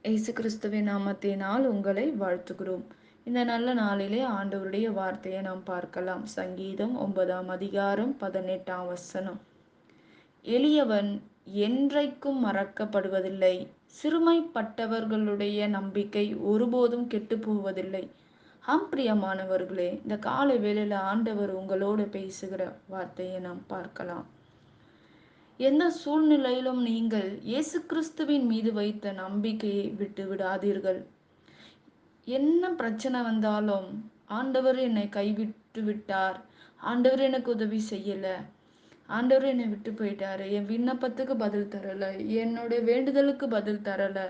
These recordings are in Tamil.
இயேசு கிறிஸ்துவின் நாமத்தினால் உங்களை வாழ்த்துகிறோம். இந்த நல்ல நாளிலே ஆண்டவருடைய வார்த்தையை நாம் பார்க்கலாம். சங்கீதம் 9ஆம் அதிகாரம் 18ஆம் வசனம். எளியவன் என்றைக்கும் மறக்கப்படுவதில்லை. சிறுமைப்பட்டவர்களுடைய நம்பிக்கை ஒருபோதும் கெட்டுப் போவதில்லை. பிரியமானவர்களே, இந்த காலை வேளையில ஆண்டவர் உங்களோடு பேசுகிற வார்த்தையை நாம் பார்க்கலாம். எந்த சூழ்நிலையிலும் நீங்கள் இயேசு கிறிஸ்துவின் மீது வைத்த நம்பிக்கையை விட்டு விடாதீர்கள். என்ன பிரச்சனை வந்தாலும், ஆண்டவர் என்னை கைவிட்டு விட்டார், ஆண்டவர் எனக்கு உதவி செய்யல, ஆண்டவர் என்னை விட்டு போயிட்டாரு, என் விண்ணப்பத்துக்கு பதில் தரல, என்னுடைய வேண்டுதலுக்கு பதில் தரல,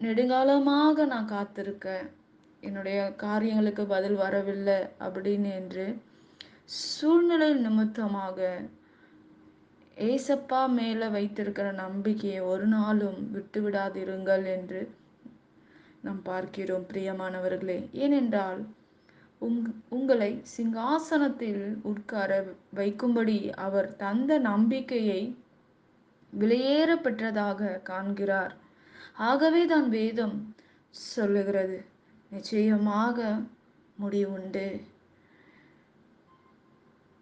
நெடுங்காலமாக நான் காத்திருக்கேன், என்னுடைய காரியங்களுக்கு பதில் வரவில்லை அப்படின்னு என்று சூழ்நிலை நிமித்தமாக ஏசப்பா மேல வைத்திருக்கிற நம்பிக்கையை ஒரு நாளும் விட்டு விடாதிருங்கள் என்று நாம் பார்க்கிறோம். பிரியமானவர்களே, ஏனென்றால் உங்களை சிங்காசனத்தில் உட்கார வைக்கும்படி அவர் தந்த நம்பிக்கையை விலையேற பெற்றதாக காண்கிறார். ஆகவே தான் வேதம் சொல்லுகிறது, நிச்சயமாக முடிவுண்டு,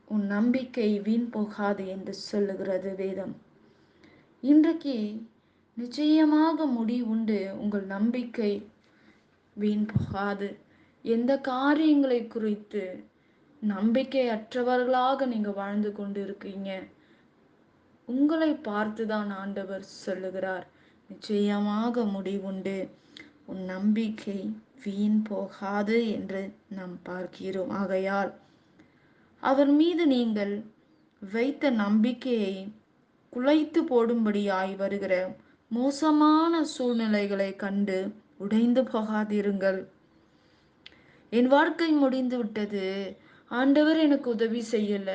உன் நம்பிக்கை வீண் போகாது என்று சொல்லுகிறது வேதம். இன்றைக்கு நிச்சயமாக முடிவுண்டு, உங்கள் நம்பிக்கை வீண் போகாது. எந்த காரியங்களை குறித்து நம்பிக்கையற்றவர்களாக நீங்க வாழ்ந்து கொண்டு இருக்கீங்க, உங்களை பார்த்துதான் ஆண்டவர் சொல்லுகிறார், நிச்சயமாக முடிவுண்டு, உன் நம்பிக்கை வீண் போகாது என்று நாம் பார்க்கிறோம். ஆகையால் அவர் மீது நீங்கள் வைத்த நம்பிக்கையை குலைத்து போடும்படியாய் வருகிற மோசமான சூழ்நிலைகளை கண்டு உடைந்து போகாதிருங்கள். என் வாழ்க்கை முடிந்து விட்டது, ஆண்டவர் எனக்கு உதவி செய்யல,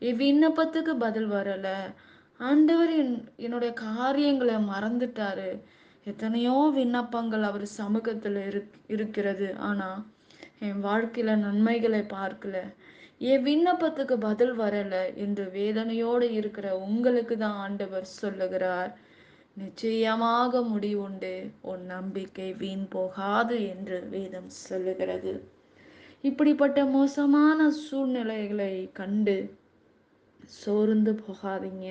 என் விண்ணப்பத்துக்கு பதில் வரல, ஆண்டவர் என்னுடைய காரியங்களை மறந்துட்டாரு, எத்தனையோ விண்ணப்பங்கள் அவர் சமூகத்துல இருக்கிறது, ஆனா என் வாழ்க்கையில நன்மைகளை பார்க்கல, என் விண்ணப்பத்துக்கு பதில் வரல என்று வேதனையோடு இருக்கிற உங்களுக்கு தான் ஆண்டவர் சொல்லுகிறார், நிச்சயமாக முடிவுண்டு, உன் நம்பிக்கை வீண் போகாது என்று வேதம் சொல்லுகிறது. இப்படிப்பட்ட மோசமான சூழ்நிலைகளை கண்டு சோர்ந்து போகாதீங்க.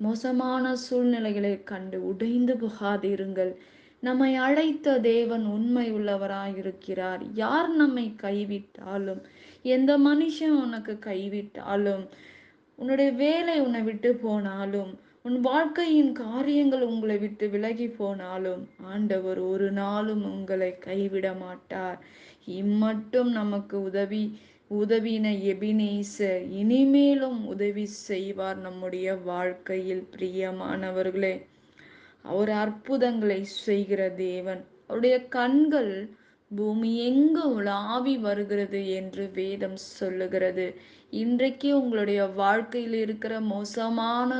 மோசமான சூழ்நிலைகளை கண்டு உடைந்து போகாதிருங்கள். நம்மை அழைத்த தேவன் உண்மை உள்ளவராயிருக்கிறார். யார் நம்மை கைவிட்டாலும், எந்த மனுஷன் உனக்கு கைவிட்டாலும், உன்னுடைய வேலை உன்னை விட்டு போனாலும், உன் வாழ்க்கையின் காரியங்கள் உங்களை விட்டு விலகி போனாலும், ஆண்டவர் ஒரு நாளும் உங்களை கைவிட மாட்டார். இம்மட்டும் நமக்கு உதவின எபினேசர் இனிமேலும் உதவி செய்வார் நம்முடைய வாழ்க்கையில். பிரியமானவர்களே, அவர் அற்புதங்களை செய்கிற தேவன். அவருடைய கண்கள் பூமி எங்கு உலாவி வருகிறது என்று வேதம் சொல்லுகிறது. இன்றைக்கு உங்களுடைய வாழ்க்கையில் இருக்கிற மோசமான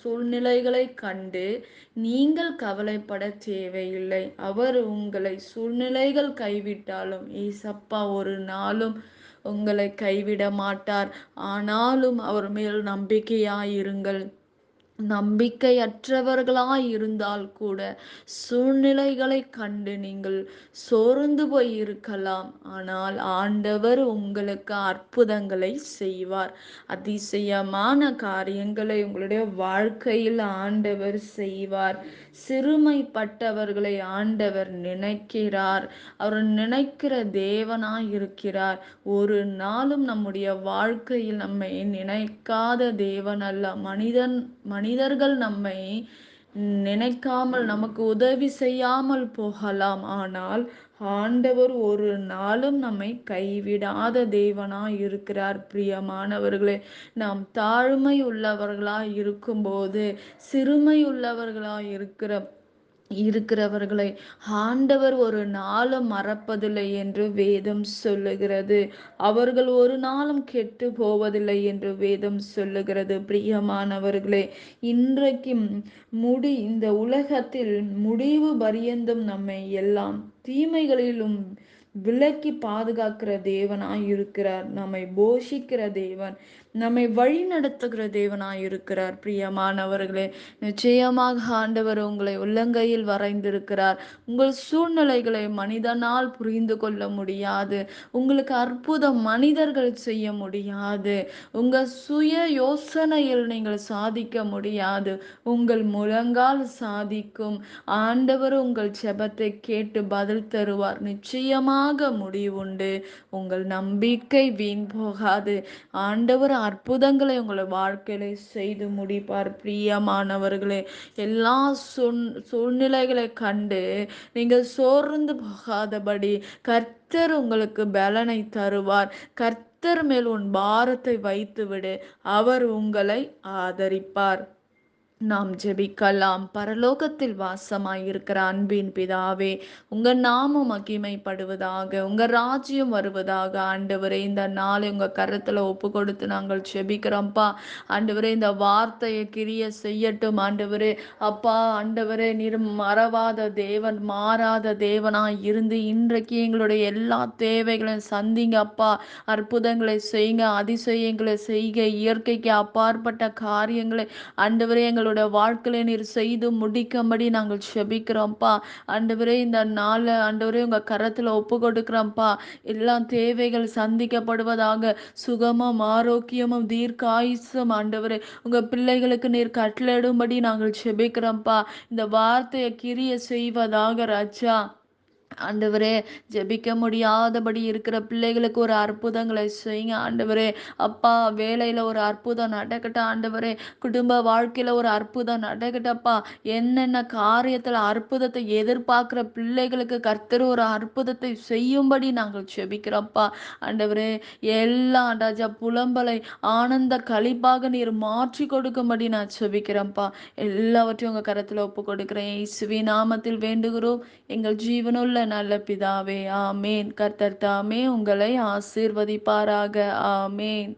சூழ்நிலைகளை கண்டு நீங்கள் கவலைப்பட தேவையில்லை. அவர் உங்களை சூழ்நிலைகள் கைவிட்டாலும் ஏசப்பா ஒரு நாளும் உங்களை கைவிட மாட்டார். ஆனாலும் அவர் மேல் நம்பிக்கையாயிருங்கள். நம்பிக்கையற்றவர்களாய் இருந்தால் கூட சூழ்நிலைகளை கண்டு நீங்கள் சோர்ந்து போய் இருக்கலாம், ஆனால் ஆண்டவர் உங்களுக்கு அற்புதங்களை செய்வார். அதிசயமான காரியங்களை உங்களுடைய வாழ்க்கையில் ஆண்டவர் செய்வார். சிறுமைப்பட்டவர்களை ஆண்டவர் நினைக்கிறார். அவர் நினைக்கிற தேவனாய் இருக்கிறார். ஒரு நாளும் நம்முடைய வாழ்க்கையில் நம்மை நினைக்காத தேவன் அல்ல. மனிதர்கள் நம்மை நினைக்காமல் நமக்கு உதவி செய்யாமல் போகலாம், ஆனால் ஆண்டவர் ஒரு நாளும் நம்மை கைவிடாத தேவனாய் இருக்கிறார். பிரியமானவர்களே, நாம் தாழ்மை உள்ளவர்களாய் இருக்கும்போது, சிறுமை உள்ளவர்களாய் இருக்கிறவர்களை ஆண்டவர் ஒரு நாளும் மறப்பதில்லை என்று வேதம் சொல்லுகிறது. அவர்கள் ஒரு நாளும் கெட்டு போவதில்லை என்று வேதம் சொல்லுகிறது. பிரியமானவர்களே, இன்றைக்கும் இந்த உலகத்தில் முடிவு பரியந்தம் நம்மை எல்லாம் தீமைகளிலும் விலக்கி பாதுகாக்கிற தேவனாய் இருக்கிறார். நம்மை போஷிக்கிற தேவன், நம்மை வழி நடத்துகிற தேவனாய் இருக்கிறார். பிரியமானவர்களே, நிச்சயமாக ஆண்டவர் உங்களை உள்ளங்கையில் வரைந்திருக்கிறார். உங்கள் சூழ்நிலைகளை மனிதனால் புரிந்து கொள்ள முடியாது. உங்களுக்கு அற்புதம் மனிதர்கள் செய்ய முடியாது. உங்க சுய யோசனையில் நீங்கள் சாதிக்க முடியாது. உங்கள் முழங்கால் சாதிக்கும். ஆண்டவர் உங்கள் ஜெபத்தை கேட்டு பதில் தருவார். நிச்சயமாக முடிவுண்டு. உங்கள் நம்பிக்கை வீண் போகாது. ஆண்டவர் அற்புதங்களை உங்களை வாழ்க்கையில செய்து முடிப்பார். பிரியமானவர்களே, எல்லா சூழ்நிலைகளை கண்டு நீங்கள் சோர்ந்து போகாதபடி கர்த்தர் உங்களுக்கு பலனை தருவார். கர்த்தர் மேல் உன் பாரத்தை வைத்துவிடு, அவர் உங்களை ஆதரிப்பார். நாம் ஜெபிக்கலாம். பரலோகத்தில் வாசமாயிருக்கிற அன்பின் பிதாவே, உங்க நாமம் மகிமைப்படுவதாக, உங்க ராஜ்யம் வருவதாக. ஆண்டவரே, இந்த நாளை உங்க கரத்துல ஒப்பு கொடுத்து நாங்கள் ஜெபிக்கிறோம்ப்பா. ஆண்டவரே, இந்த வார்த்தையை கிரிய செய்யட்டும். ஆண்டவரே அப்பா, ஆண்டவரே நீர் மறவாத தேவன், மாறாத தேவனாய் இருந்து இன்றைக்கு எங்களுடைய எல்லா தேவைகளையும் சந்திங்க அப்பா. அற்புதங்களை செய்யுங்க, அதிசயங்களை செய்க, இயற்கைக்கு அப்பாற்பட்ட காரியங்களை ஆண்டவரே எங்களுடைய வாழ்க்கையில நீர் செய்து முடிக்கும்படி நாங்கள் செபிக்கிறோம்ப்பா. ஆண்டவரே, இந்த நாளை ஆண்டவரே உங்க கரத்துல ஒப்பு கொடுக்கிறோம்ப்பா. எல்லா தேவைகள் சந்திக்கப்படுவதாக, சுகமும் ஆரோக்கியமும் தீர்க்காயுசும் ஆண்டவரே உங்க பிள்ளைகளுக்கு நீர் கட்டளையிடும்படி நாங்கள் செபிக்கிறோம்ப்பா. இந்த வார்த்தையை கிரிய செய்வதாக ராஜா. ஆண்டவரே, ஜெபிக்க முடியாதபடி இருக்கிற பிள்ளைகளுக்கு ஒரு அற்புதங்களை செய்யுங்க ஆண்டவரே. அப்பா, வேலையில ஒரு அற்புதம் நடக்கட்டும் ஆண்டவரே. குடும்ப வாழ்க்கையில ஒரு அற்புதம் நடக்கட்டப்பா. என்னென்ன காரியத்துல அற்புதத்தை எதிர்பார்க்கிற பிள்ளைகளுக்கு கர்த்தர் ஒரு அற்புதத்தை செய்யும்படி நாங்கள் ஜெபிக்கிறோம்ப்பா. ஆண்டவரே, எல்லா ராஜா புலம்பலை ஆனந்த களிப்பாக நீர் மாற்றி கொடுக்கும்படி நான் ஜெபிக்கிறேன்ப்பா. எல்லாவற்றையும் உங்க கரத்துல ஒப்பு கொடுக்கிறேன். இயேசுவின் நாமத்தில் வேண்டுகிறோம் எங்கள் ஜீவனுள்ள நல்ல பிதாவே, ஆமேன். கர்த்தர் தாமே உங்களை ஆசீர்வதிப்பாராக. ஆமேன்.